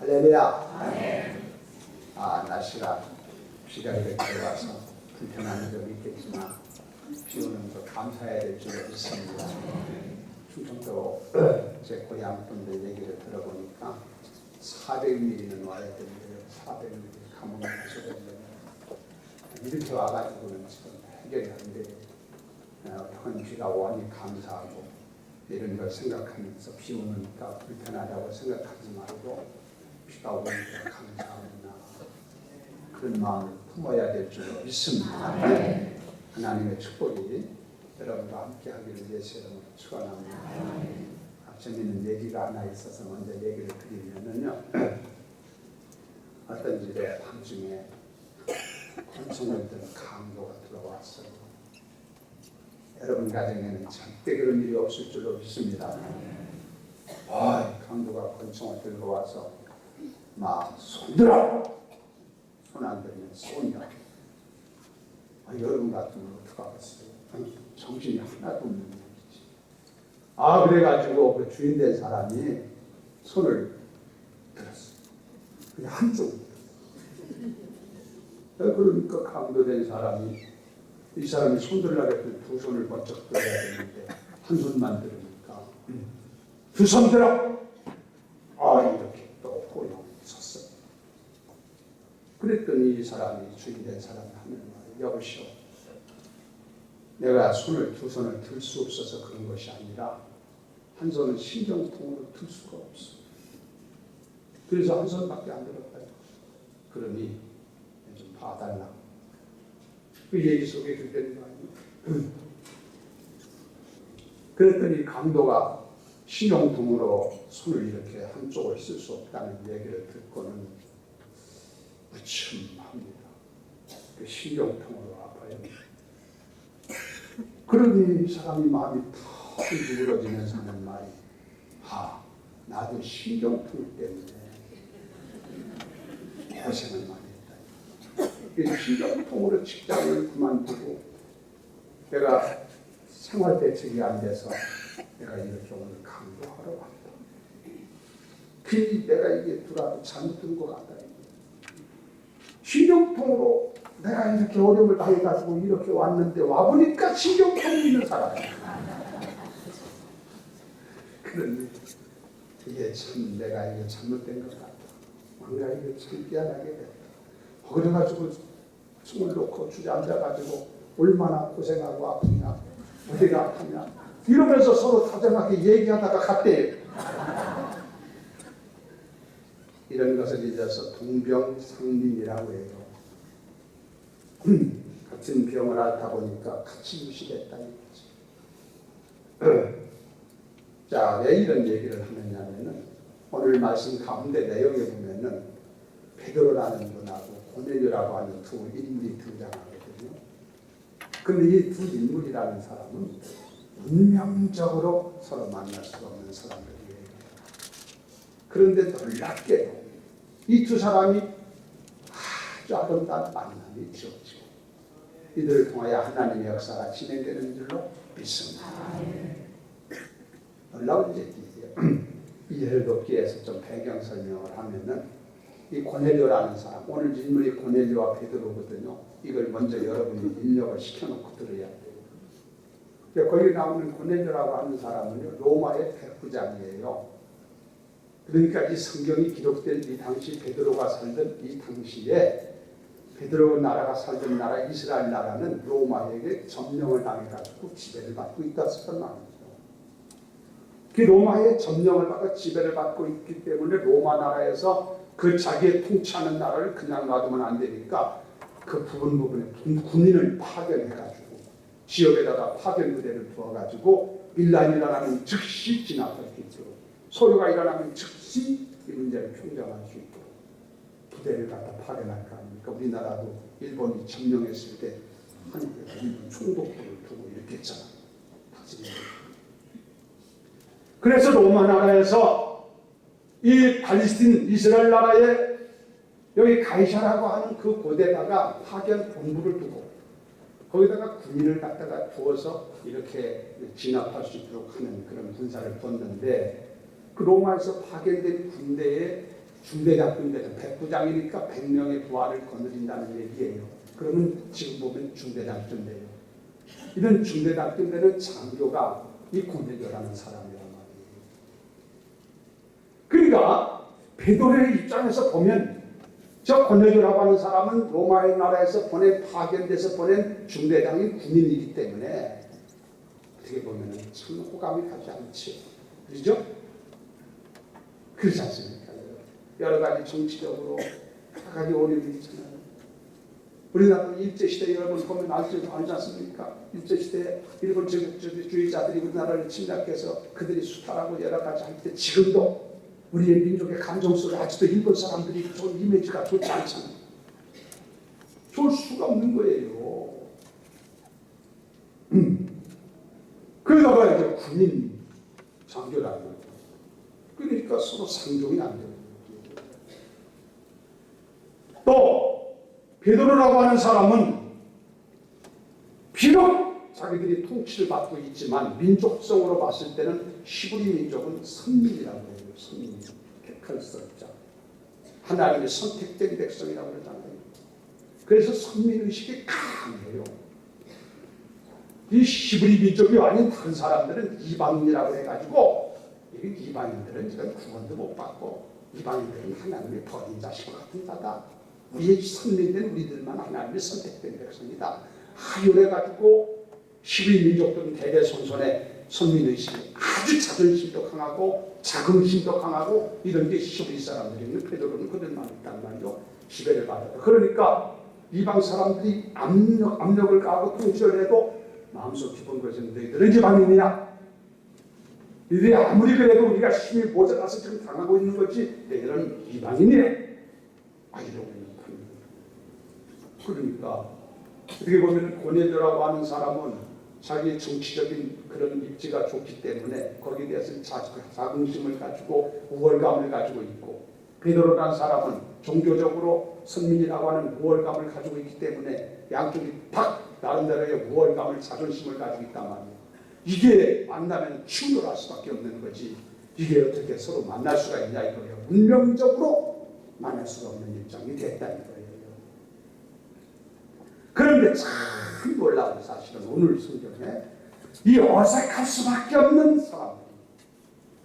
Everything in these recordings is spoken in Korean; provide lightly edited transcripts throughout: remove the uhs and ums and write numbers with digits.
할렐루야. 날씨가 비가 이렇게 와서 불편한 점이 있겠지만 비 오는 거 감사해야 될 줄 믿습니다. 충청도 제 고향 분들 얘기를 들어보니까 400mm는 와야 되는데 400mm 가뭄이 하시거든요. 이렇게 와가지고는 지금 해결이 안 돼요. 어떤 비가 오니 감사하고 이런 걸 생각하면서 비 오니까 불편하다고 생각하지 말고 비가 오니까 감사하구나 그런 마음을 품어야 될 줄 믿습니다. 하나님의 축복이 여러분과 함께 하기를 위해서 여러분 축원합니다. 재미있는 얘기가 하나 있어서 먼저 얘기를 드리면요. 어떤 집에 밤중에 권총을 든 강도가 들어왔어요. 여러분 가정에는 절대 그런 일이 없을 줄로 믿습니다. 강도가 권총을 들고 와서 막 손들어! 손 안 들면 쏜다. 여러분 같으면 어떡하겠어요? 정신이 하나도 없는 얘기지. 그래가지고 그 주인된 사람이 손을 들었어요. 그냥 한쪽으로. 그러니까 강도된 사람이 이 사람이 손들라고 했더니 두 손을 번쩍 들어야 되는데 한 손만 들으니까 두 손 들어! 이렇게 또 호용이 섰어요. 그랬더니 이 사람이 주인된 사람이 하는 말이 여보시오. 내가 두 손을 들 수 없어서 그런 것이 아니라 한 손은 신경통으로 들 수가 없어. 그래서 한 손밖에 안 들었다. 그러니 좀 봐달라. 그 얘기 속에 그렇게 되는 거 아니에요? 그랬더니 강도가 신용통으로 손을 이렇게 한쪽을 쓸 수 없다는 얘기를 듣고는 무침합니다. 그 신용통으로 아파요. 그러니 사람이 마음이 탁 누그러지면서 하는 말이 나도 신경통 때문에 고생을 많이 했다. 신경통으로 직장을 그만두고 내가 생활대책이 안 돼서 내가 이렇게 오늘 강도하러 왔다. 괜히 내가 이게 두라도 잘못 든 것 같다. 신경통으로 내가 이렇게 어려움을 당해가지고 이렇게 왔는데 와보니까 신경통 있는 사람이야. 그러니 이게 참 내가 이게 잘못된 것 같다. 뭔가 이게 참 미안하게 됐다. 그래가지고 숨을 놓고 주저앉아가지고 얼마나 고생하고 아프냐, 어디가 아프냐 이러면서 서로 다정하게 얘기하다가 갔대요. 이런 것을 잊어서 동병상림이라고 해요. 같은 병을 앓다 보니까 같이 무시했다는 거죠. 자, 왜 이런 얘기를 하느냐면은 오늘 말씀 가운데 내용에 보면은 베드로라는 분하고 고넬료라고 하는 두 인물이 등장하거든요. 그런데 이 두 인물이라는 사람은 운명적으로 서로 만날 수 없는 사람들이에요. 그런데 놀랍게도 이 두 사람이 아주 아름다운 만남이 이루어지고 이들을 통하여 하나님의 역사가 진행되는 줄로 믿습니다. 놀라운 얘기예요. 이 열독기에서 좀 배경 설명을 하면은 이 고넬료라는 사람, 오늘 인물이 고넬료와 베드로거든요. 이걸 먼저 여러분이 입력을 시켜놓고 들어야 돼요. 거기 나오는 고넬료라고 하는 사람은요, 로마의 백부장이에요. 그러니까 이 성경이 기록된 이 당시 베드로가 살던 이 당시에 베드로 나라가 살던 나라 이스라엘 나라는 로마에게 점령을 당해가지고 지배를 받고 있다는 말이죠. 그 로마의 점령을 받고 지배를 받고 있기 때문에 로마 나라에서 그 자기의 통치하는 나라를 그냥 놔두면 안 되니까 그 부분에 군인을 파견해가지고 지역에다가 파견 부대를 두어가지고 밀란이라는 즉시 진압할 수 있도록 소요가 일어나면 즉시 이 문제를 평정할 수 있도록 부대를 갖다 파견할 거 아닙니까? 우리나라도 일본이 점령했을 때 한국에서 일본 총독부를 두고 이렇게 했잖아요. 그래서 로마 나라에서 이 팔레스틴 이스라엘 나라에 여기 가이사라고 하는 그 곳에다가 파견 본부를 두고 거기다가 군인을 갖다가 두어서 이렇게 진압할 수 있도록 하는 그런 군사를 뒀는데 그 로마에서 파견된 군대의 중대장급대는 백부장이니까 100명의 부하를 거느린다는 얘기예요. 그러면 지금 보면 중대장쯤 돼요. 이런 중대장쯤 되는 장교가 이 고넬료라는 사람이란 말이에요. 그러니까 베드로의 입장에서 보면 저 고넬료라고 하는 사람은 로마의 나라에서 파견돼서 보낸 중대장인 군인이기 때문에 어떻게 보면 참 호감이 가지 않죠. 그렇죠? 그렇지 않습니까? 여러 가지 정치적으로 여러 가지 어려움이 있잖아요. 우리나라 일제시대 여러분 보면 알지 않습니까? 일제시대 일본 제국주의자들이 우리나라를 침략해서 그들이 수탈하고 여러 가지 할 때 지금도 우리의 민족의 감정 속에 아직도 일본 사람들이 좀 이미지가 좋지 않잖아요. 좋을 수가 없는 거예요. 그러다가 이제 군인 장교라는 거예요. 그러니까 서로 상종이 안 돼요. 또 베드로라고 하는 사람은 비록 자기들이 통치를 받고 있지만 민족성으로 봤을 때는 히브리 민족은 선민이라고 해요. 선민, 택할 수 없자. 하나님의 선택된 백성이라고 그러잖아요. 그래서 선민의식이 강해요. 이 히브리 민족이 아닌 다른 사람들은 이방인이라고 해가지고 이방인들은 지금 구원도 못 받고 이방인들은 하나님의 버린 자식과 같은 자다. 우리의 선민된 우리들만 하나님의 선택된 백성이다. 이래가지고 히브리 민족들은 대대손손의 선민의식이 아주 자존심도 강하고 자긍심도 강하고 이런 게 히브리 사람들이면 베드로는 그런 마음이 있단 말이죠. 지배를 받았다. 그러니까 이방 사람들이 압력을 가하고 통치를 해도 마음속 깊은 것은 너희들은 이방인이냐? 너희들이 아무리 그래도 우리가 힘이 모자라서 지금 당하고 있는 거지 너희들은 이방인이야. 이러고 있는 거예요. 그러니까 어떻게 보면 고넬료라고 하는 사람은 자기의 정치적인 그런 입지가 좋기 때문에 거기에 대해서 자긍심을 가지고 우월감을 가지고 있고 베드로라는 사람은 종교적으로 선민이라고 하는 우월감을 가지고 있기 때문에 양쪽이 탁 나름대로의 우월감을 자존심을 가지고 있단 말이에요. 이게 만나면 충돌할 수밖에 없는 거지. 이게 어떻게 서로 만날 수가 있냐 이거예요. 운명적으로 만날 수가 없는 입장이 됐다는 거예요. 그런데 참 놀라운 사실은 오늘 성경에 이 어색할 수밖에 없는 사람들이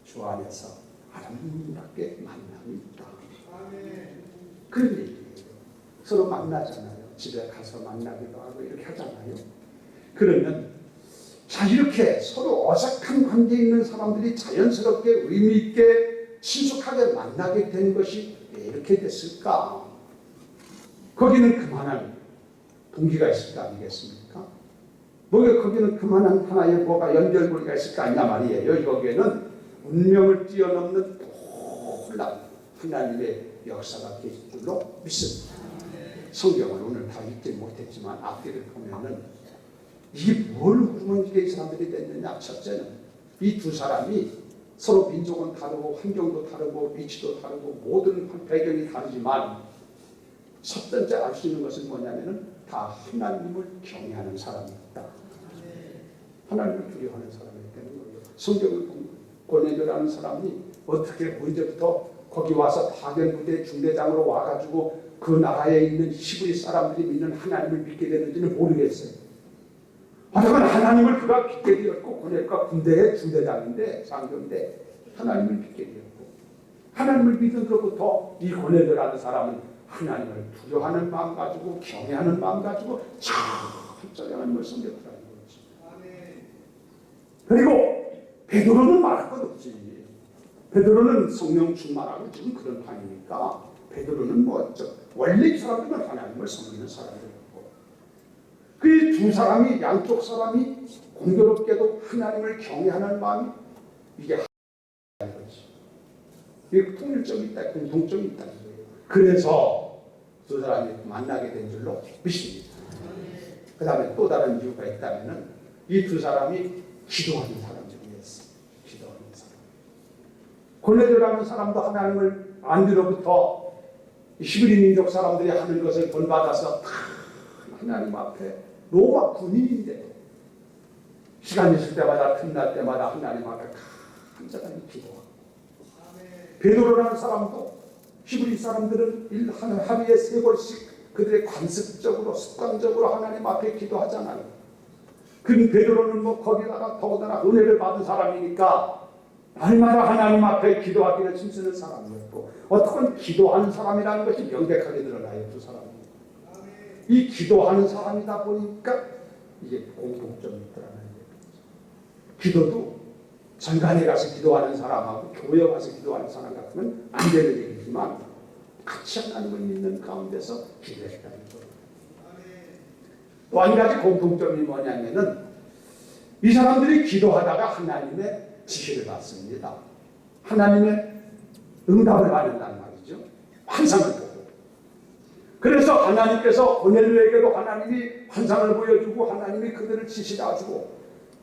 주 안에서 아름답게 만남이 있다. 그런 얘기예요. 서로 만나잖아요. 집에 가서 만나기도 하고 이렇게 하잖아요. 그러면 자 이렇게 서로 어색한 관계에 있는 사람들이 자연스럽게 의미 있게 친숙하게 만나게 된 것이 왜 이렇게 됐을까? 거기는 그만한 동기가 있을 거 아니겠습니까? 거기는 그만한 하나의 뭐가 연결고리가 있을 거 아니냐 말이에요. 여기에는 운명을 뛰어넘는 놀라운 하나님의 역사가 계실 줄로 믿습니다. 성경을 오늘 다 읽지 못했지만 앞뒤를 보면은 이게 뭘 그러면 이게 이 사람들이 됐느냐? 첫째는 이 두 사람이 서로 민족은 다르고 환경도 다르고 위치도 다르고 모든 배경이 다르지만 첫 번째 알 수 있는 것은 뭐냐면은 다 하나님을 경외하는 사람이었다. 하나님을 두려워하는 사람이기 때문에 성경을 고넬료라는 사람이 어떻게 언제부터 거기 와서 파견 부대 중대장으로 와가지고 그 나라에 있는 히브리 사람들이 믿는 하나님을 믿게 되는지는 모르겠어요. 하여간 하나님을 그가 믿게 되었고 고넬료가 군대의 중대장인데 장교인데 하나님을 믿게 되었고 하나님을 믿은 그로부터 이 고넬료라는 사람은 하나님을 두려워하는 마음 가지고 경외하는 마음 가지고 철저히 하나님을 섬겼다는 거지. 그리고 베드로는 말할 것 없지. 베드로는 성령 충만하고 지금 그런 판이니까 베드로는 원래 이 사람들은 하나님을 섬기는 사람들이었고 그 두 사람이 양쪽 사람이 공교롭게도 하나님을 경외하는 마음이 이게 하나님인 거지. 이게 통일점이 있다, 공통점이 있다는 거예요. 그래서 두 사람이 만나게 된 줄로 믿습니다. 그 다음에 또 다른 이유가 있다면 이 두 사람이 기도하는 사람들이었어요. 기도하는 사람. 고넬료라는 사람도 하나님을 안디로부터 히브리 민족 사람들이 하는 것을 본받아서 하나님 앞에 로마 군인인데 시간 있을 때마다 틈날 때마다 하나님 앞에 간절히 기도하고 베드로라는 사람도 히브리 사람들은 하루에 3번씩 그들의 관습적으로 습관적으로 하나님 앞에 기도하잖아요. 그 베드로는 뭐 거기다가 더군다나 은혜를 받은 사람이니까 날마다 하나님 앞에 기도하기를 힘쓰는 사람이었고, 어떻게 기도하는 사람이라는 것이 명백하게 드러나요. 두 사람이 이 기도하는 사람이다 보니까 이게 공통점이 있더라는 얘기죠. 기도도 전간에 가서 기도하는 사람하고 교회 가서 기도하는 사람 같으면 안 되는 얘기지만 같이 하나님을 믿는 가운데서 기도했다는 거예요. 또 한 가지 공통점이 뭐냐면은 이 사람들이 기도하다가 하나님의 지시를 받습니다. 하나님의 응답을 받는다는 말이죠. 환상을 보고. 그래서 하나님께서 고넬료에게도 하나님이 환상을 보여주고 하나님이 그들을 지시해주고,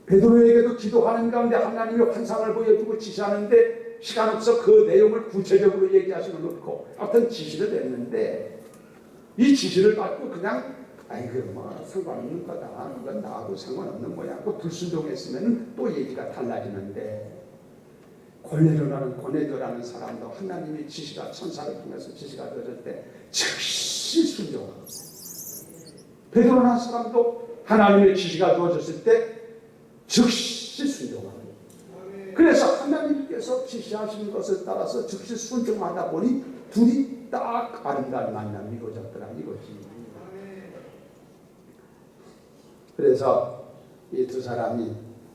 베드로에게도 기도하는 가운데 하나님이 환상을 보여주고 지시하는데 시간 없어 그 내용을 구체적으로 얘기할 수는 없고 하여튼 지시를 했는데, 이 지시를 받고 그냥 아이고 뭐 상관없는 거다, 이건 나하고 상관없는 거야 또 불순종했으면 또 얘기가 달라지는데, 고넬료라는 사람도 하나님의 지시가 천사를 통해서 지시가 되어질 때 즉시 순종하고, 베드로라는 사람도 하나님의 지시가 주어졌을 때 즉시 순종하고, 그래서 하나님께서 지시하시는 것을 따라서 즉시 순종하다 보니 둘이 딱 아름다운 만남이 이루어졌더라 이거지. 그래서 이 두 사람이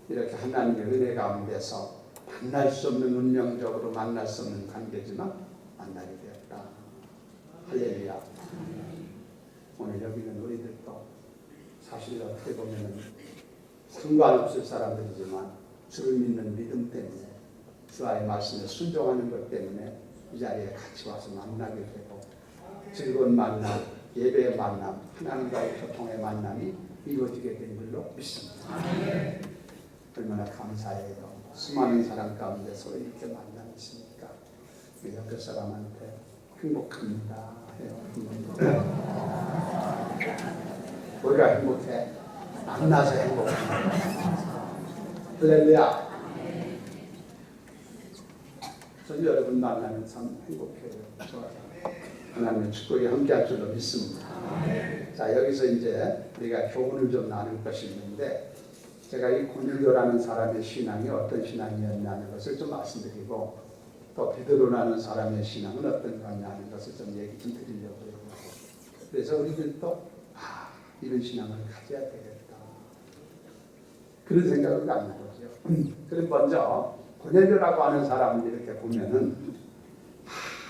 이렇게 하나님의 은혜 가운데서 만날 수 없는, 운명적으로 만날 수 없는 관계지만 만나게 되었다. 할렐루야. 오늘 여기 있는 우리들도 사실 어떻게 보면 상관없을 사람들이지만 주를 믿는 믿음 때문에, 주의 말씀에 순종하는 것 때문에 이 자리에 같이 와서 만나게 되고, 즐거운 만남, 예배의 만남, 하나님과의 교통의 만남이 이루어지게 된 줄로 믿습니다. 얼마나 감사해요. 수많은 사람 가운데서 이렇게 만나있으니까 옆에 사람한테 행복합니다 해요. 우리가 행복해? 만나서 행복합니다. 할렐루야. 저는 여러분 만나면 참 행복해요. 좋아요. 하나님의 축복이 함께할 줄로 믿습니다. 자, 여기서 이제 우리가 교훈을 좀 나눌 것이 있는데, 제가 이 고넬료라는 사람의 신앙이 어떤 신앙이었냐는 것을 좀 말씀드리고, 또 베드로라는 사람의 신앙은 어떤 거냐는 것을 좀 얘기 좀 드리려고요. 그래서 우리들도 이런 신앙을 가져야 되겠다, 그런 생각을 갖는 거죠. 그럼 먼저 고넬료라고 하는 사람을 이렇게 보면은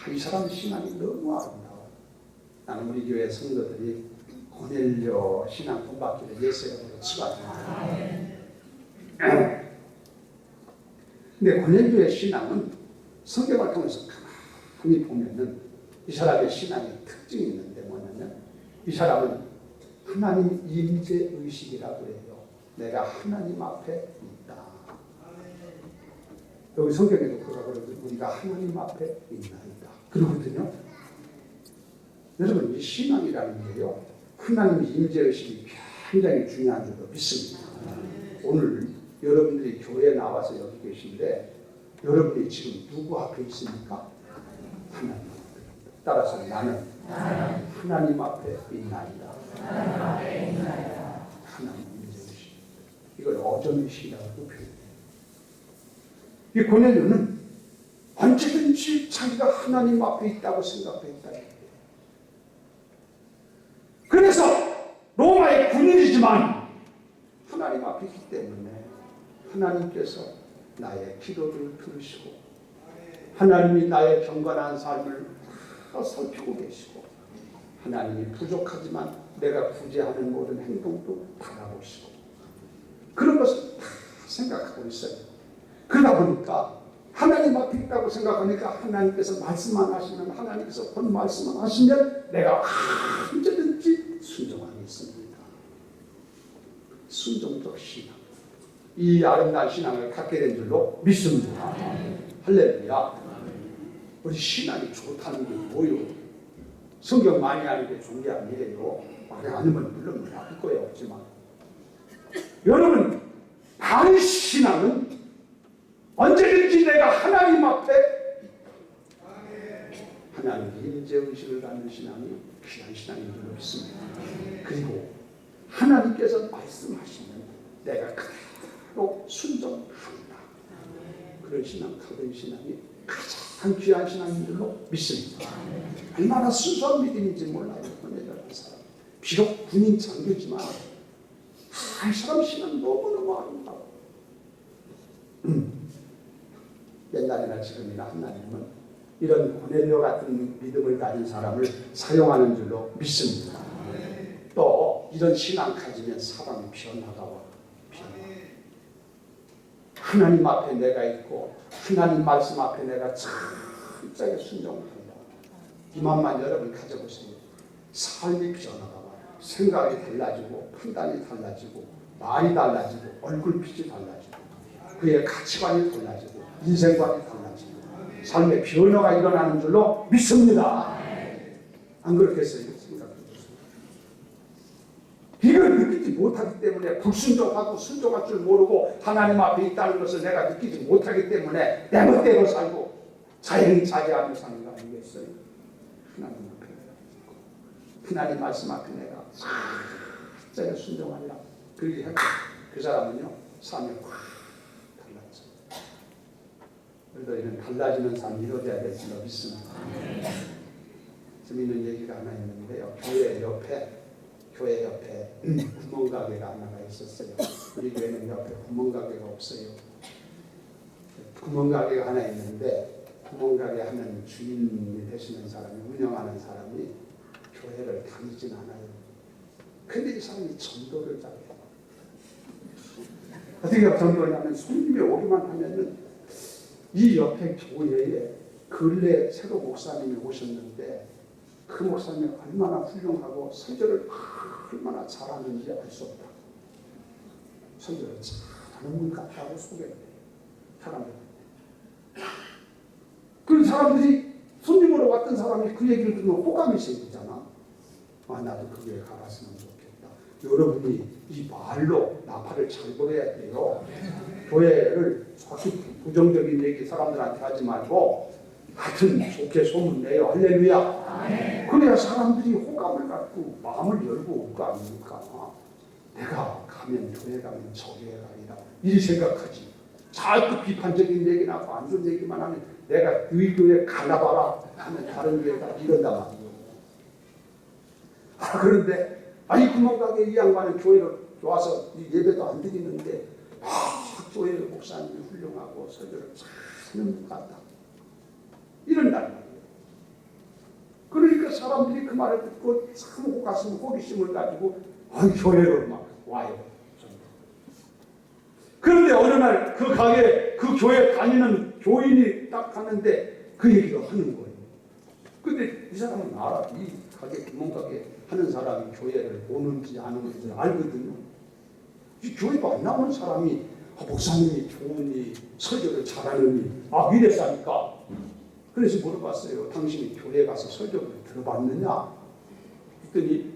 이 사람 신앙이 너무 아름다워. 나는 우리 교회 성도들이 고넬료 신앙 공부하기를 예수님으로 축원합니다. 근데 고넬료의 신앙은 성경을 통해서 가만히 보면은 이 사람의 신앙의 특징이 있는데 뭐냐면, 이 사람은 하나님 임재 의식이라고 해요. 내가 하나님 앞에 있다. 여기 성경에도 그러고 우리가 하나님 앞에 있나이다 그러거든요. 여러분, 이 신앙이라는 게요, 하나님의 임재의식이 굉장히 중요한 줄로 믿습니다. 오늘 여러분들이 교회에 나와서 여기 계신데 여러분이 지금 누구 앞에 있습니까? 하나님 앞에. 따라서 나는 하나님 앞에 있나이다. 하나님 임재의식. 이걸 어전의식이라고 표현해요. 이 고넬료는 언제든지 자기가 하나님 앞에 있다고 생각했다. 그래서 로마의 군인이지만 하나님 앞에 있기 때문에 하나님께서 나의 기도를 들으시고, 하나님이 나의 경건한 삶을 살피고 계시고, 하나님이 부족하지만 내가 구제하는 모든 행동도 바라보시고, 그런 것을 다 생각하고 있어요. 그러다 보니까 하나님 앞에 있다고 생각하니까 하나님께서 말씀만 하시면, 하나님께서 본 말씀만 하시면 내가 언제든지 순종하겠습니다. 순종적 신앙, 이 아름다운 신앙을 갖게 된 줄로 믿습니다. 할렐루야. 우리 신앙이 좋다는 게 뭐예요? 성경 많이 하는 게 좋은 게 아니에요. 많이 않으면 물론 나쁠 거예요. 없지만 여러분, 바른 신앙은 언제든지 내가 하나님 앞에 하나님의 임재의식을 갖는 신앙이 귀한 신앙인 줄로 믿습니다. 그리고 하나님께서 말씀하시면 내가 그대로 순종한다. 그런 신앙, 그런 신앙이 가장 귀한 신앙인 줄로 믿습니다. 얼마나 순수한 믿음인지 몰라요. 권해자라는 사람. 비록 군인 장교지만 이 사람 신앙 너무너무 아름다워. 옛날이나 지금이나 하나님은 이런 고넬료 같은 믿음을 가진 사람을 사용하는 줄로 믿습니다. 또 이런 신앙 가지면 사람이 변화가 와. 하나님 앞에 내가 있고 하나님 말씀 앞에 내가 철저하게 순종한다. 이만만 여러분 가져보세요. 삶의 변화가 와요. 생각이 달라지고 판단이 달라지고 말이 달라지고 얼굴빛이 달라지고 그의 가치관이 달라지고 인생관이 달라지고 삶의 변화가 일어나는 줄로 믿습니다. 안 그렇겠어요? 생각해보세요. 이걸 느끼지 못하기 때문에 불순종하고 순종할 줄 모르고 하나님 앞에 있다는 것을 내가 느끼지 못하기 때문에 내 멋대로 살고 자연히 자제하며 사는 거 아니겠어요? 하나님 앞에 하나님 말씀 앞에 내가 진짜 순종하리라. 그렇게 하면 그 사람은요 삶이 확 달라져요. 그래도 이런 달라지는 삶이 이루어져야 될 줄로 믿습니다. 재미있는 얘기가 하나 있는데요. 교회 옆에 구멍가게가 하나가 있었어요. 우리 교회는 옆에 구멍가게가 없어요. 구멍가게가 하나 있는데 구멍가게 하는 주인이 되시는 사람이 운영하는 사람이 교회를 다니진 않아요. 근데 이 사람이 전도를 잘해요. 어떻게 전도를 하면 손님이 오기만 하면은 이 옆에 교회에 근래 새로 목사님이 오셨는데 그 목사님이 얼마나 훌륭하고 설교를 얼마나 잘하는지 알 수 없다. 설교를 잘하는 분 같다고 소개를 해요. 사람들. 그 사람들이 손님으로 왔던 사람이 그 얘기를 들으면 호감이 생기잖아. 아, 나도 그 교회 가봤으면 좋겠다. 여러분이 이 말로 나팔을 잘 불어야 돼요. 교회를 정확히 부정적인 얘기 사람들한테 하지 말고 하여튼 좋게 소문내요. 할렐루야. 그래야 사람들이 호감을 갖고 마음을 열고 올 거 아닙니까? 내가 가면 교회 가면 저 교회가 아니라 이 생각하지. 자꾸 비판적인 얘기나 하고 안 좋은 얘기만 하면 내가 너희 교회 가나봐라 하면 다른 교회가 이런단 말이에요. 그런데 이 구멍가게 이 양반은 교회를 와서 예배도 안 드리는데 교회 목사님이 훌륭하고 설교를 잘 하는 것 같다. 이런단 말이에요. 그러니까 사람들이 그 말을 듣고 참 호기심을 가지고 교회로 막 와요. 그런데 어느 날 그 가게, 그 교회 다니는 교인이 딱 가는데 그 얘기를 하는 거예요. 근데 이 사람은 알아. 이 가게, 구멍가게 하는 사람이 교회를 오는지 안 오는지 알거든요. 이 교회가 안 나오는 사람이 목사님이 좋으니 설교를 잘하느니 이랬으니까. 그래서 물어봤어요. 당신이 교회 가서 설교를 들어봤느냐? 그랬더니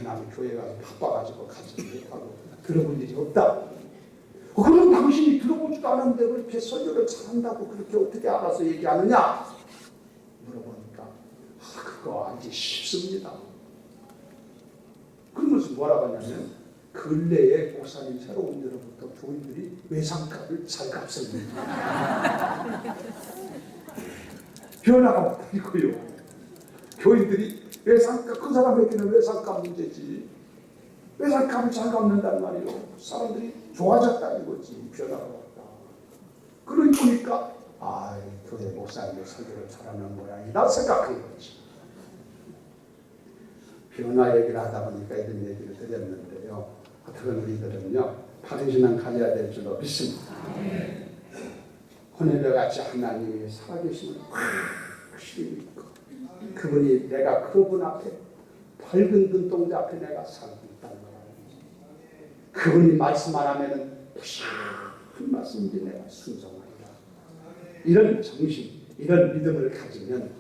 나는 교회 가서 바빠가지고 가지 못하고 들어본 일이 없다. 그럼 당신이 들어보지도 않았는데 그렇게 설교를 잘한다고 그렇게 어떻게 알아서 얘기하느냐? 물어보니까 그거 알기 쉽습니다. 그러면서 뭐라고 하냐면 근래에 목사님 새로 온 데로부터 교인들이 외상값을 잘 갚습니다. 변화가 없고요. 교인들이 외상값, 그 사람에게는 외상값 문제지. 외상값을 잘 갚는단 말이에요. 사람들이 좋아졌다 이거지. 변화가 왔다. 그러니까 교회 목사님의 설교를 잘하는 모양이다 생각한 거지. 변화 얘기를 하다 보니까 이런 얘기를 드렸는데요. 어떻게 우리들은요 바른 신앙 가져야 될 줄로 믿습니다. 고넬료 같이 하나님이 살아계심을 확실히 믿고 그분이 내가 그분 앞에 밝은 눈동자 앞에 내가 살고 있다는 걸 알고 그분이 말씀 안 하면은 무슨 말씀인지 내가 순종하리라. 이런 정신, 이런 믿음을 가지면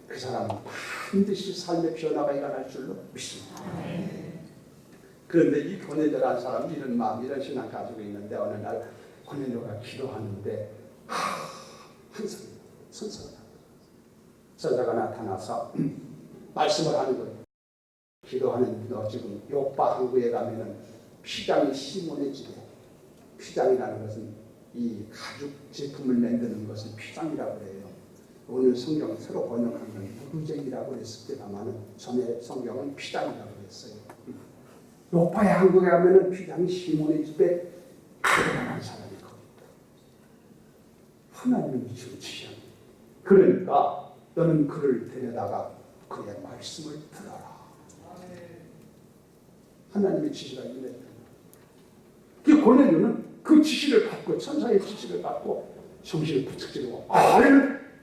그 사람은 반드시 삶의 변화가 일어날 줄로 믿습니다. 그런데 이 고넬료라는 사람이 이런 마음, 이런 신앙 가지고 있는데 어느 날 고넬료가 기도하는데 항상 선서하다. 사자가 나타나서 말씀을 하는 거예요. 기도하는 너 지금 요파 항구에 가면은 피장이 시몬의 집에, 피장이라는 것은 이 가죽 제품을 만드는 것을 피장이라고 해요. 오늘 성경 새로 번역한 건 무구쟁이라고 했을 때다마는 전에 성경은 피장이라고 했어요. 요파의 항구에 가면은 피장이 시몬의 집에 들어가는 사람이 거기다. 하나님이 지으시는. 그러니까 너는 그를 데려다가 그의 말씀을 들어라. 하나님의 지시가 있네. 그 고넬료는 그 지시를 받고, 천사의 지시를 받고 정신을 부쩍 지르고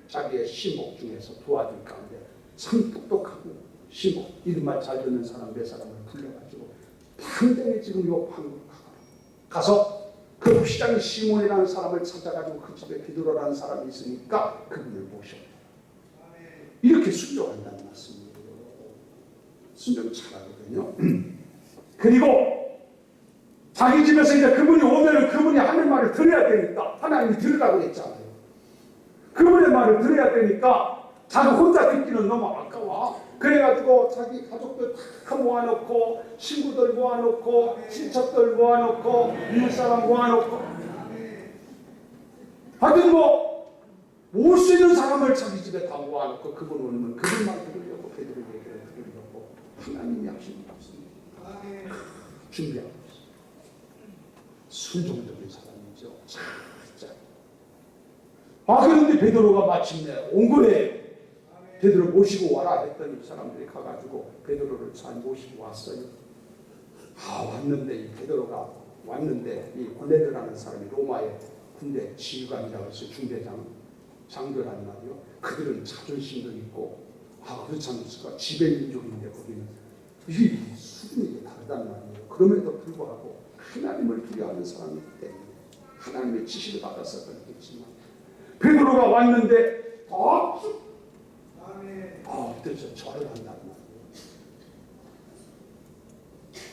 자기의 신복 중에서 도와줄 가운데 참 똑똑하고 신복, 이름만 잘 듣는 사람 몇 사람을 불러가지고 당장에 지금 요 방으로 가서 그 피장 시몬이라는 사람을 찾아가지고 그 집에 베드로라는 사람이 있으니까 그분을 모셔요. 이렇게 순종한다는 말씀이에요. 순종 잘하거든요. 그리고 자기 집에서 이제 그분이 오면은 그분이 하는 말을 들어야 되니까, 하나님이 들으라고 했잖아요. 그분의 말을 들어야 되니까 자기 혼자 듣기는 너무 아까워. 그래가지고 자기 가족들 다 모아놓고, 친구들 모아놓고, 친척들 모아놓고, 이웃사람 모아놓고, 하여튼 모을 수 있는 사람을 자기 집에 다 모아놓고 그분 오면 그분만 들으려고, 베드로 얘기를 들으려고 하나님이 하시는 것입니다. 준비하고 있어요. 순종적인 사람이죠. 진짜. 그런데 베드로가 마침내 온 거예요. 베드로 모시고 와라 했더니 사람들이 가가지고 베드로를 잘 모시고 왔어요. 왔는데 이 베드로가 왔는데 이 고넬료라는 사람이 로마의 군대 지휘관이라고 해서 중대장, 장교란 말이요. 그들은 자존심도 있고 그렇지 않습니까? 지배민족인데 거기는 이 수준이 다르단 말이에요. 그럼에도 불구하고 하나님을 두려워하는 사람이기 때문에 하나님의 지시를 받아서 그렇겠지만 베드로가 왔는데 그래서 절을 한단 말이에요.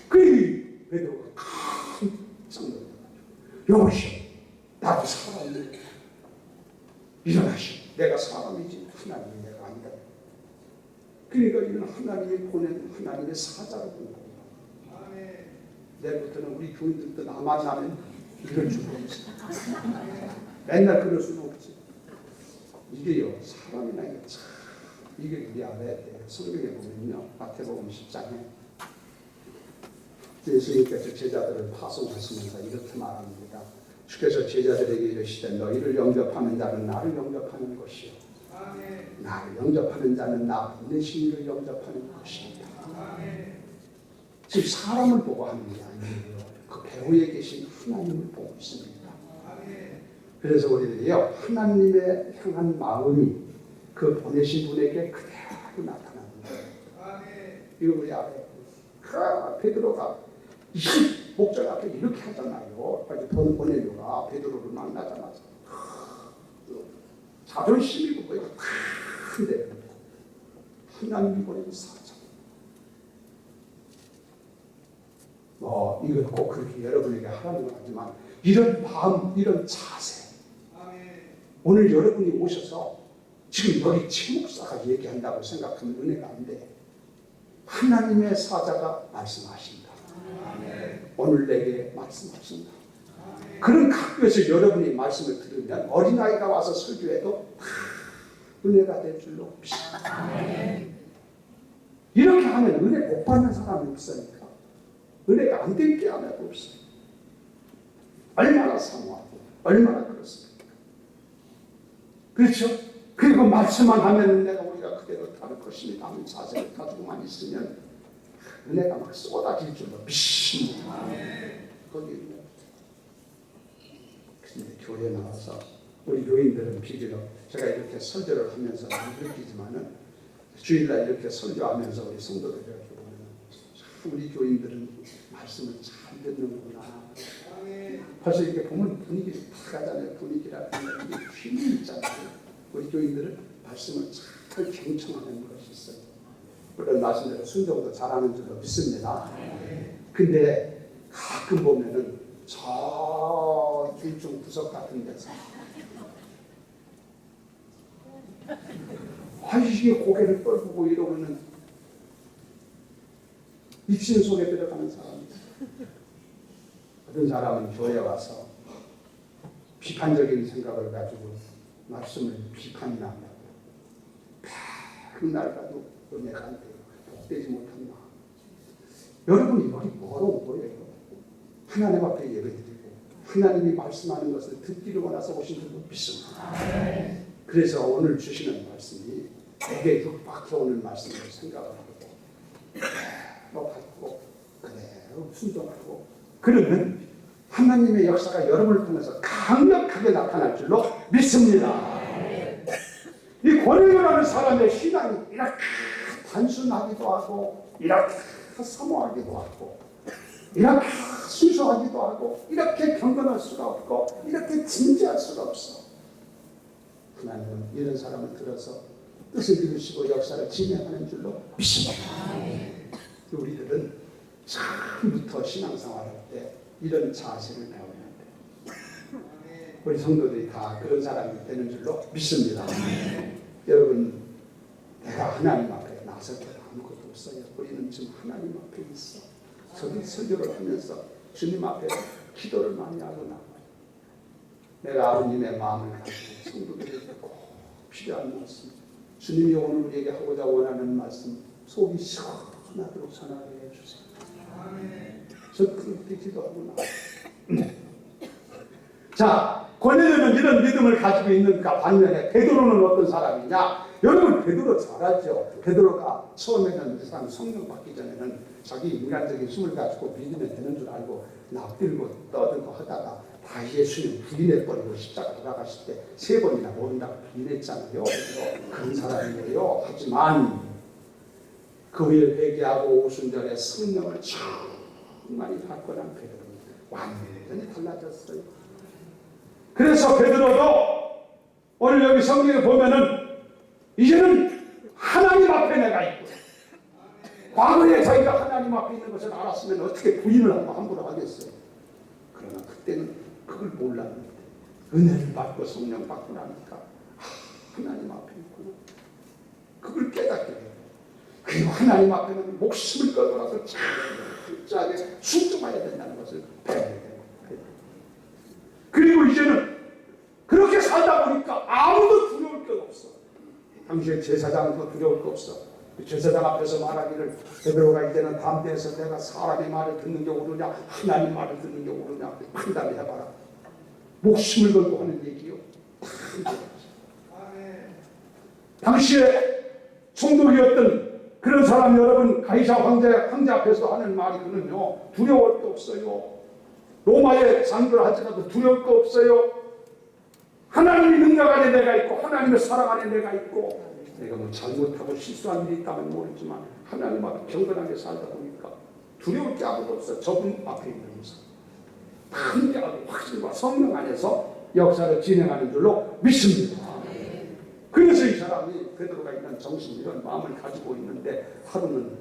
그 베드로가 깜짝 놀라가지고 여보시오, 나도 사람인데 일어나시오. 내가 사람이지 하나님이 내가 아니다. 그러니까 이는 하나님이 보낸 하나님의 사자를 본 겁니다. 내일부터는 우리 교인들도 나만 나면 이럴 줄 모르지. 맨날 그럴 수는 없지. 이게요, 사람이나 이게 우리 알아야 돼요. 성경에 보면요, 마태복음 10장에 예수님께서 제자들을 파송하시면서 이렇게 말합니다. 주께서 제자들에게 이르시되 너희를 영접하는 자는 나를 영접하는 것이요, 나를 영접하는 자는 나 보내신 이를 영접하는 것이다. 지금 사람을 보고 하는 게 아니에요. 그 배후에 계신 하나님을 보고 있습니다. 그래서 우리들이요, 하나님의 향한 마음이 그 보내신 분에게 그대로 나타나는 거예요. 이거 우리 알아요. 베드로가 이 목적 앞에 이렇게 하잖아요. 고넬료가 베드로를 만나자마자 자존심이고 뭐가 큰데 하나님이 보낸 사자. 이건 꼭 그렇게 여러분에게 하라는 건 아니지만 이런 마음, 이런 자세. 오늘 여러분이 오셔서 지금 여기 최 목사가 얘기한다고 생각하면 은혜가 안 돼. 하나님의 사자가 말씀하신다. 오늘 내게 말씀하신다. 그런 각도에서 여러분이 말씀을 들으면 어린아이가 와서 설교해도 다 은혜가 될 줄로 믿습니다. 이렇게 하면 은혜 못 받는 사람이 없으니까 은혜가 안 될 게 하나도 없어요. 얼마나 사모하고 얼마나 그렇습니까? 그렇죠? 그리고 말씀만 하면 내가 우리가 그대로 따를 것입니다 하는 자세를 가지고만 있으면 은혜가 막 쏟아질 줄로 믿습니다. 거기 근데 교회 나와서 우리 교인들은 비교적 제가 이렇게 설교를 하면서 느끼지만은 주일날 이렇게 설교하면서 우리 성도들 이렇게 보면 우리 교인들은 말씀을 잘 듣는구나. 벌써 이렇게 보면 분위기를 다 가잖아요. 분위기라는 게 힘이 있잖아요. 우리 교인들은 말씀을 잘 경청하는 것이 있어요. 물론 말씀대로 순종도 잘하는 줄로 믿습니다. 근데 가끔 보면은 저 길중 구석 같은 데서 이게 고개를 떨구고 이러고는 입신 속에 들어가는 사람이다. 어떤 사람은 교회 와서 비판적인 생각을 가지고 말씀을 비판이나 한다고. 그날 가도 은혜가 안 돼요. 복되지 못한 마음. 여러분이 여기 뭐로 온 거예요? 하나님 앞에 예배드리고 하나님이 말씀하는 것을 듣기를 원해서 오신 줄 믿습니다. 그래서 오늘 주시는 말씀이 되게 육박해 오는 말씀을 생각을 하고 받고 그대로 순종하고 그러면 하나님의 역사가 여러분을 통해서 강력하게 나타날 줄로 믿습니다. 이 고넬료라는 사람의 신앙이 이렇게 단순하기도 하고 이렇게 사모하기도 하고 이렇게 순수하기도 하고 이렇게 경건할 수가 없고 이렇게 진지할 수가 없어. 하나님은 이런 사람을 들어서 뜻을 이루시고 역사를 진행하는 줄로 믿습니다. 우리들은 처음부터 신앙생활할 때 이런 자세를 배워야 돼. 우리 성도들이 다 그런 사람이 되는 줄로 믿습니다. 여러분, 내가 하나님 앞에 나설 때 아무것도 없어요. 우리는 지금 하나님 앞에 있어. 저기 설교를 하면서 주님 앞에 기도를 많이 하고 나와요. 내가 아버님의 마음을 가지고 성도들에게 꼭 필요한 말씀, 주님이 오늘 우리에게 하고자 원하는 말씀 속이 시원하도록 전하게 해주세요. 저 그렇게 기도하고 나와요. 자, 고넬료는 이런 믿음을 가지고 있는가 반면에 베드로는 어떤 사람이냐? 여러분 베드로 잘 알죠? 베드로가 처음에는 그 사람 성령 받기 전에는 자기 인간적인 힘을 가지고 믿으면 되는 줄 알고 납들고 떠들고 하다가 다 예수님 부인해버리고 십자가 돌아가실 때 3번이나 모른다고 부인했잖아요. 그런 사람이에요. 하지만 그 후에 회개하고 오순절에 성령을 충만히 받고 난 베드로는 완전히 달라졌어요. 그래서 베드로도 오늘 여기 성경에 보면은 이제는 하나님 앞에 내가 있고 과거에 자기가 하나님 앞에 있는 것을 알았으면 어떻게 부인을 하고 함부로 하겠어요. 그러나 그때는 그걸 몰랐는데 은혜를 받고 성령 받고 나니까 하나님 앞에 있구나. 그걸 깨닫게 돼요. 그리고 하나님 앞에는 목숨을 걸고라도 철저하게 순종해야 된다는 것을 배워야 돼요. 그리고 이제는 그렇게 살다 보니까 아무도 두려울 게 없어. 당시에 제사장도 두려울 게 없어. 제사장 앞에서 말하기를 베드로가 이제는 담대해서 내가 사람의 말을 듣는 게 옳으냐 하나님 말을 듣는 게 옳으냐 판단해봐라. 목숨을 걸고 하는 얘기요. 당시에 총독이었던 그런 사람 여러분 가이사 황제 앞에서 하는 말이 그는요 두려울 게 없어요. 로마의 장교를 할지라도 두려울 게 없어요. 하나님의 능력 안에 내가 있고 하나님의 사랑 안에 내가 있고 내가 뭐 잘못하고 실수한 일이 있다면 모르지만 하나님 앞에 경건하게 살다 보니까 두려울 게 아무도 없어. 저분 앞에 있는 것은 담대하고 확신과 성령 안에서 역사를 진행하는 줄로 믿습니다. 그래서 이 사람이 베드로가 있는 정신 이런 마음을 가지고 있는데 하루는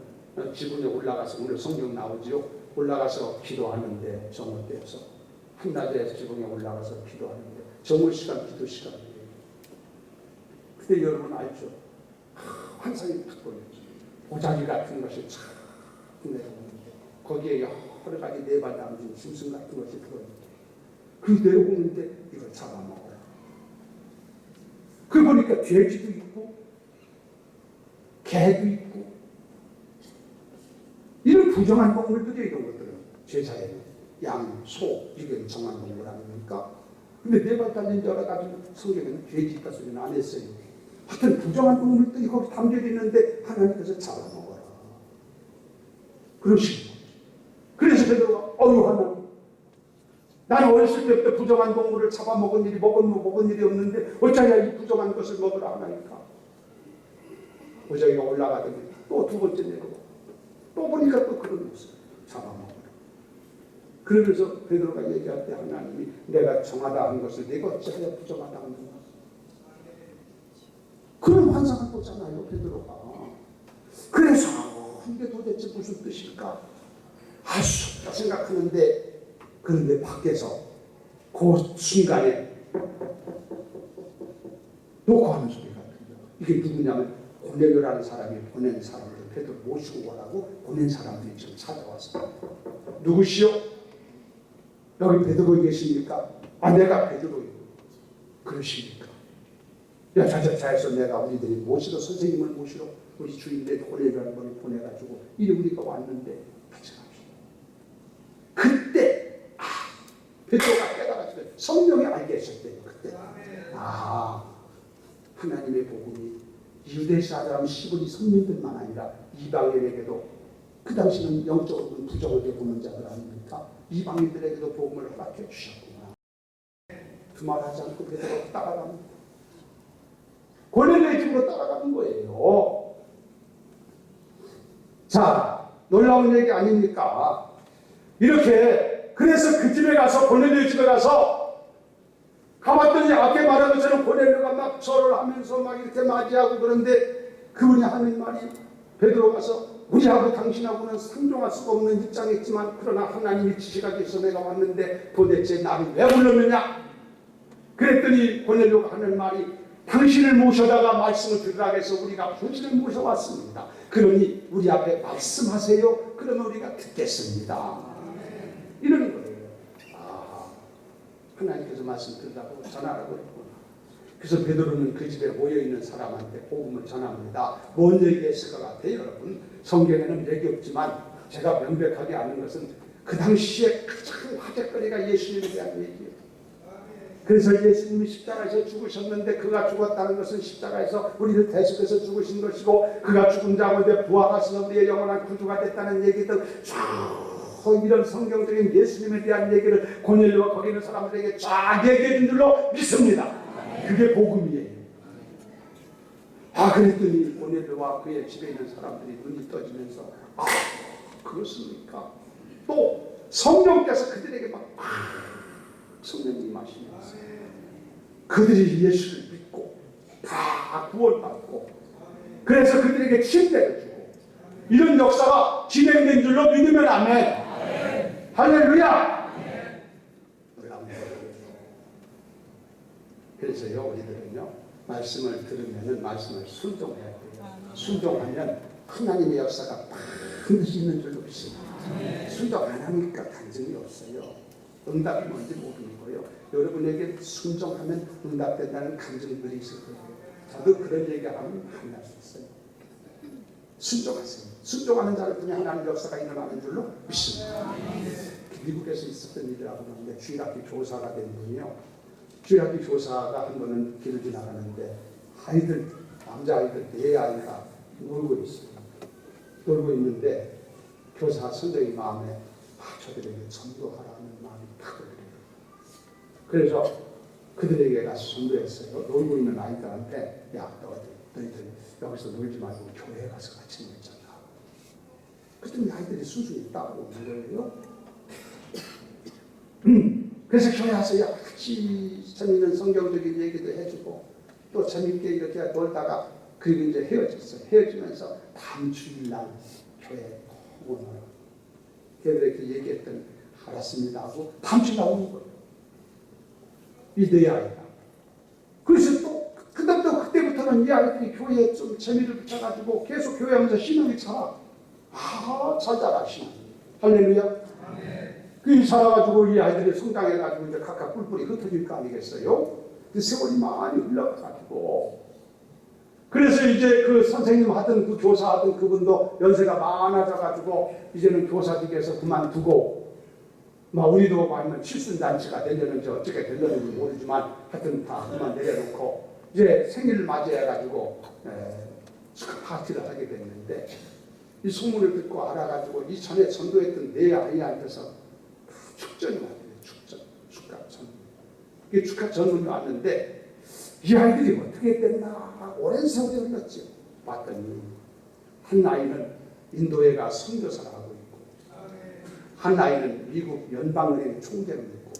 지붕에 올라가서 오늘 성경 나오지요. 올라가서 기도하는데 정오 때여서 한낮에 지붕에 올라가서 기도하는데 정오 시간 기도 시간이에요. 그때 여러분 알죠? 환상이 탁 보였죠. 보자기 같은 것이 쫙 내려오는데 거기에 여러 가지 네발 담긴 짐승 같은 것이 들어있는데 그 내려오는데 이걸 잡아먹어요. 그 보니까 돼지도 있고 개도 있고 이런 부정한 동물들이 이런 것들은 제사에는 양, 소 이게 정한 동물 아닙니까? 근데 네발 달린 여러 가지 성경에는 돼지 있다 소리는 안 했어요. 하여튼 부정한 동물들이 거기 담겨 있는데 하나님께서 잡아먹어라. 그러시는 거죠. 그래서 베드로가 하나님 나는 어렸을 때부터 부정한 동물을 잡아먹은 일이 먹은 일이 없는데 어쩌냐 이 부정한 것을 먹으라 하나니까 보자기가 올라가더니 또 두 번째 내려오고 또 보니까 또 그런 것을 잡아먹어라. 그러면서 베드로가 얘기할 때 하나님이 내가 정하다 한 것을 내가 어찌하여 부정하다 하는가. 그런 환상을 보잖아요 베드로가. 그래서 이게 도대체 무슨 뜻일까 할 수 없다 생각하는데 그런데 밖에서 그 순간에 놓고 하는 소리가 들려요. 이게 누구냐면 고넬료라는 사람이 보낸 사람들 베드로 모시고 오라고 보낸 사람들이 지금 찾아왔습니다. 누구시오? 여기 베드로 계십니까? 아, 내가 베드로요. 그러십니까? 야, 자자자해서 내가 우리들이 모시러 선생님을 모시러 우리 주인들 고넬료라는 분을 보내가지고 이래 우리가 왔는데 같이 갑시다. 그때 베드로가 깨달았어요. 성령이 알게 하셨대요. 그때 하나님의 복음이 유대 사람 시부리 선민들만 아니라 이방인에게도, 그 당시는 영적으로 부정하게 보는 자들 아닙니까? 이방인들에게도 복음을 허락해 주셨구나. 그 말 하지 않고 베드로가 따라갑니다. 고넬료의 집으로 따라가는 거예요. 자, 놀라운 얘기 아닙니까? 이렇게 그래서 그 집에 가서, 고넬료 집에 가서 가봤더니 아까 말한 것처럼 고넬료가 막 절을 하면서 막 이렇게 맞이하고, 그런데 그분이 하는 말이, 베드로 가서 우리하고 당신하고는 상종할 수가 없는 입장에 있지만 그러나 하나님이 지시가 돼서 내가 왔는데 도대체 나를 왜 불렀느냐? 그랬더니 고넬료가 하는 말이, 당신을 모셔다가 말씀을 들으라고 해서 우리가 당신을 모셔왔습니다. 그러니 우리 앞에 말씀하세요. 그러면 우리가 듣겠습니다. 이러는 거예요. 하나님께서 말씀 들으라고 전하라고 했구나. 그래서 베드로는 그 집에 모여있는 사람한테 복음을 전합니다. 뭔 얘기했을 것 같아요, 여러분? 성경에는 얘기 없지만 제가 명백하게 아는 것은 그 당시에 가장 화제거리가 예수님에 대한 얘기예요. 그래서 예수님이 십자가에서 죽으셨는데, 그가 죽었다는 것은 십자가에서 우리를 대속해서 죽으신 것이고, 그가 죽은 자 가운데 부활하셔서 우리의 영원한 구주가 됐다는 얘기들, 이런 성경적인 예수님에 대한 얘기를 고넬료와 거기 있는 사람들에게 쫙 얘기해 준 줄로 믿습니다. 그게 복음이에요. 그랬더니 고넬료와 그의 집에 있는 사람들이 눈이 떠지면서, 그렇습니까? 또 성령께서 그들에게 막 성령님 임하시면서 그들이 예수를 믿고 다 구원받고, 그래서 그들에게 침대를 주고, 이런 역사가 진행된 줄로 믿으면 아멘. 할렐루야. 그래서요, 우리들은요, 말씀을 들으면은 말씀을 순종해야 돼요. 순종하면 하나님의 역사가 반드시 있는 줄로 믿습니다. 순종 안 하니까 간증이 없어요. 응답이 뭔지 모르는 거예요. 여러분에게 순종하면 응답된다는 간증들이 있을 거예요. 저도 그런 얘기하면 만날 수 있어요. 순종하세요. 순종하는 자를 통해 하나님 역사가 일어나는 줄로 믿습니다. 미국에서 있었던 일이라고 하는데, 주일학교 교사가 된 분이요, 주일학교 교사가 한 번은 길을 지나가는데 남자아이들 4아이가 놀고 있습니다. 놀고 있는데 교사 선생님 마음에 저들에게 전도하라는 마음이 탁 들어요. 그래서 그들에게 가서 전도했어요. 놀고 있는 아이들한테, 야, 너희들 여기서 놀지 말고 교회에 가서 같이 놀잖아. 그랬더니 아이들이 순순히 따라오는 거예요. 그래서 교회 와서 같이 재미있는 성경적인 얘기도 해주고, 또 재밌게 이렇게 놀다가, 그리고 이제 헤어졌어요. 헤어지면서 다음 주일날 교회에 오너라. 걔들에게 얘기했더니 알았습니다 하고 다음 주일날 오는 거예요. 이 네 아이가. 그래서 또 그때부터는 이 아이들이 교회에 좀 재미를 붙여가지고 계속 교회 하면서 신앙이 잘 자라 신앙. 할렐루야. 그 살아가지고 이 아이들이 성장해가지고 이제 각각 뿔뿔이 흩어질 거 아니겠어요? 그 세월이 많이 흘러가지고, 그래서 이제 그 선생님 하던 그 교사 하던 그분도 연세가 많아져가지고 이제는 교사직에서 그만두고, 우리도 아니면 칠순잔치가 되려는지 어떻게 되려는지 모르지만 하여튼 다 그만 내려놓고 이제 생일을 맞이해가지고 축하 파티를 하게 됐는데, 이 소문을 듣고 알아가지고 이전에 전도했던 4아이한테서 축전이 왔대요. 축가 전문. 이게 축하 전문이 왔는데, 이 아이들이 어떻게 됐나 오랜 세월이 흘렀죠. 봤더니 한 아이는 인도에 가 선교사를 하고 있고, 한 아이는 미국 연방은행 총재로 있고,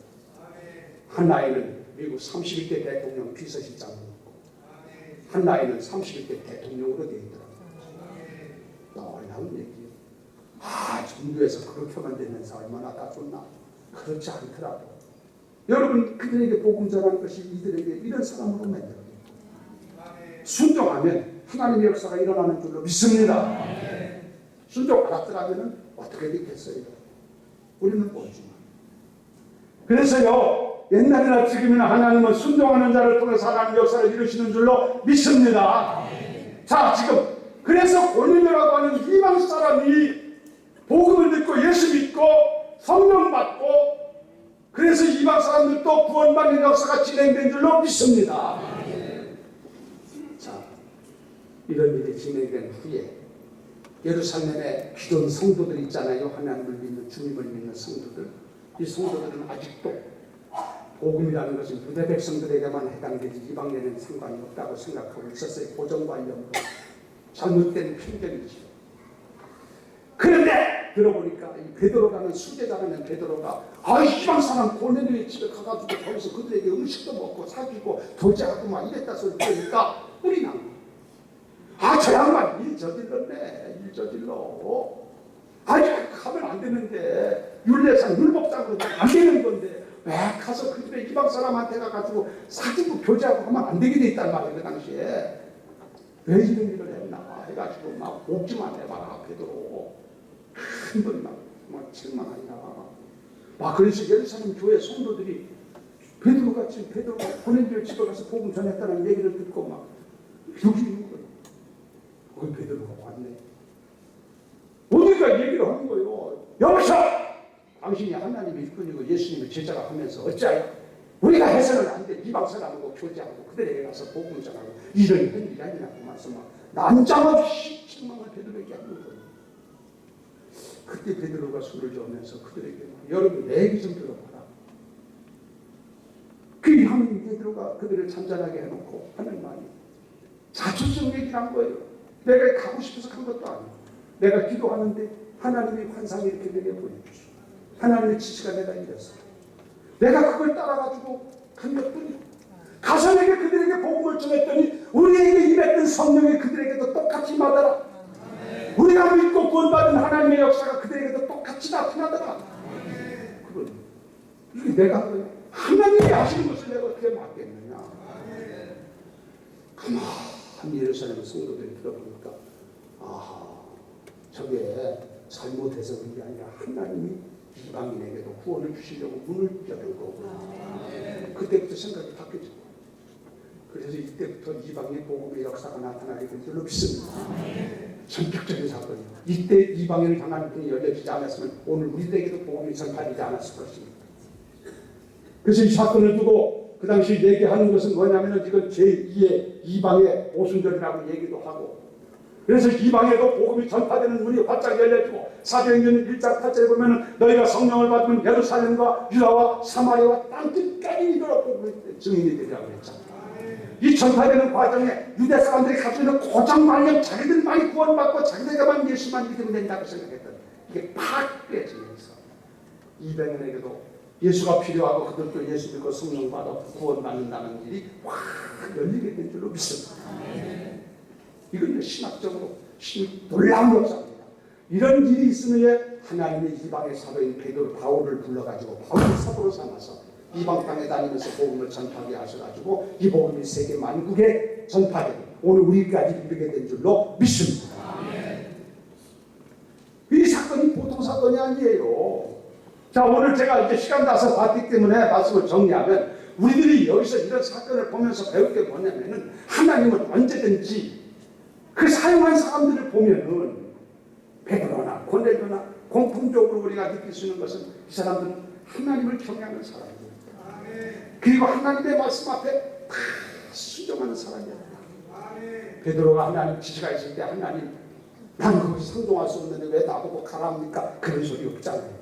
한 아이는 미국 31대 대통령 비서실장으로 있고, 한 아이는 31대 대통령으로 되어 있더라고요. 놀라운 얘기예요. 전교에서 그렇게만 되면서 얼마나 다 좋나? 그렇지 않더라도 여러분, 그들에게 복음 전하는 것이 이들에게 이런 사람으로 만들어요. 순종하면 하나님의 역사가 일어나는 줄로 믿습니다. 순종 안 하더라면 어떻게 됐겠어요? 우리는 모르지만. 그래서요, 옛날이나 지금이나 하나님은 순종하는 자를 통해서 하나님 역사를 이루시는 줄로 믿습니다. 자, 지금 그래서 고넬료라고 하는 이방 사람이 복음을 듣고 예수 믿고 성령 받고 그래서 이방 사람들도 구원받는 역사가 진행된 줄로 믿습니다. 자, 이런 일이 진행된 후에 예루살렘에 기존 성도들 있잖아요. 하나님을 믿는, 주님을 믿는 성도들. 이 성도들은 아직도 복음이라는 것은 유대 백성들에게만 해당되지 이방인에는 상관이 없다고 생각하고 있었어요. 고정관념으로. 잘못된 편견이죠. 그런데 들어보니까 이 베드로라는 수제자라는 베드로가 이방 사람 고넬료의 집에 가가지고 거기서 그들에게 음식도 먹고 사귀고 교제하고 막 이랬다 소리 들으니까 뿔이 난 거야. 저 양반 일 저질렀네. 일 저질러. 가면 안 되는데 율례상 율법상으로 안 되는 건데 왜 가서 그 집에 이방 사람한테 가가지고 사귀고 교제하고 하면 안 되게 돼 있단 말이에요. 그 당시에 왜 이런 일을 했나 해가지고 막 옥지만 해봐라. 베드로 큰 돈 막 7만 원이나 막 그래서 예루살렘 교회 성도들이 베드로가 고넬료 집에 가서 복음 전했다는 얘기를 듣고 막 여기 있는 거예요. 거기 베드로가 왔네. 어디가 얘기를 하는 거예요. 여기서 당신이 하나님의 일꾼이고 예수님의 제자가 하면서 어찌하여 우리가 해서는 안 돼. 이방 사람하고 교제하고 그들에게 가서 복음 전하고 이런 일이 아니라고 말씀 막 난장없이 7만 원 베드로에게 하는 거예요. 그때 베드로가 술을 저으면서 그들에게 여러분 내 얘기 좀 들어봐라. 그 하나님 베드로가 그들을 잠잠하게 해놓고 하는 말이 자초성 얘기를 한 거예요. 내가 가고 싶어서 간 것도 아니고 내가 기도하는데 하나님의 환상이 이렇게 내게 보여주시고 하나님의 지시가 내가 이랬어. 내가 그걸 따라가지고 간 것뿐이야. 가서 내가 그들에게 복음을 전했더니 우리에게 임했던 성령이 그들에게도 똑같이 임하더라. 우리가 믿고 구원받은 하나님의 역사가 그들에게도 똑같이 나타나더라. 그건 이게 내가 한 거야. 하나님이 하시는 것을 내가 어떻게 맡겠느냐. 가만히 예루살렘 성도들이 들어보니까 저게 잘못해서 그런 게 아니라 하나님이 이방인에게도 구원을 주시려고 문을 열은 거구나. 그때부터 생각이 바뀌죠. 그래서 이때부터 이방의 복음의 역사가 나타나게 된 줄로 믿습니다. 전격적인 사건이에요. 이때 이방인을 향한 문이 열려지지 않았으면 오늘 우리들에게도 복음이 전파되지 않았을 것입니다. 그래서 이 사건을 두고 그 당시 얘기하는 것은 뭐냐면 이건 제2의 이방의 오순절이라고 얘기도 하고 그래서 이방에도 복음이 전파되는 문이 활짝 열려지고 사도행전 1장 8절에 보면 너희가 성령을 받으면 예루살렘과 유다와 사마리아와 땅끝까지 이르렀고 증인이 되리라고 했잖아요. 이 전파되는 과정에 유대 사람들이 가지고 있는 고정관념 자기들만이 구원받고 자기들에게만 예수만 믿으면 된다고 생각했던 이게 팍 깨지면서 이방인에게도 예수가 필요하고 그들도 예수 믿고 성령 받아 구원받는다는 일이 확 열리게 된 줄로 믿습니다. 이건 신학적으로 놀라운 역사입니다. 이런 일이 있으면 하나님의 이방의 사도인 베드로 바울을 불러가지고 바울을 사도로 삼아서 이방 땅에 다니면서 복음을 전파하게 하셔가지고 이 복음이 세계 만국에 전파되고 오늘 우리까지 이르게 된 줄로 믿습니다. 이 사건이 보통 사건이 아니에요. 자, 오늘 제가 이제 시간 나서 봤기 때문에 말씀을 정리하면 우리들이 여기서 이런 사건을 보면서 배울 게 뭐냐면은 하나님은 언제든지 그 사용한 사람들을 보면은 베드로나 고넬료나 공통적으로 우리가 느낄 수 있는 것은 이 사람들은 하나님을 경외하는 사람입니다. 그리고 하나님의 말씀 앞에 다 순종하는 사람이었다. 베드로가 하나님 지시가 있을 때 하나님 난 거기 상종할 수 없는데 왜 나보고 가라 합니까? 그런 소리 없잖아요.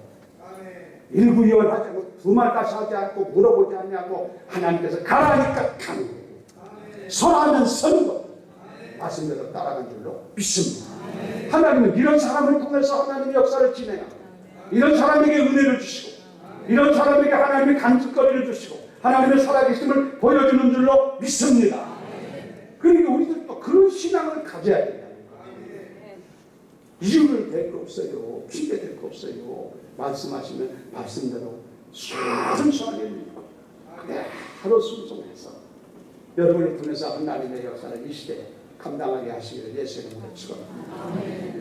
일구이원하지 않고 두 말 다시 하지 않고 물어보지 않냐고 하나님께서 가라니까 가는 거예요. 설하면 서는 것. 말씀대로 따라간 줄로 믿습니다. 하나님은 이런 사람을 통해서 하나님의 역사를 진행합니다. 이런 사람에게 은혜를 주시고 이런 사람에게 하나님의 간증거리를 주시고 하나님의 살아계심을 보여주는 줄로 믿습니다. 그러니까 우리들도 그런 신앙을 가져야 된다는 거예요. 이유를 댈 거 없어요. 핑계 댈 거 없어요. 말씀하시면 말씀대로 순수하게 믿고 그대로 순종해서 여러분을 통해서 하나님의 역사를 이 시대에 감당하게 하시기를 예수 이름으로 축원합니다.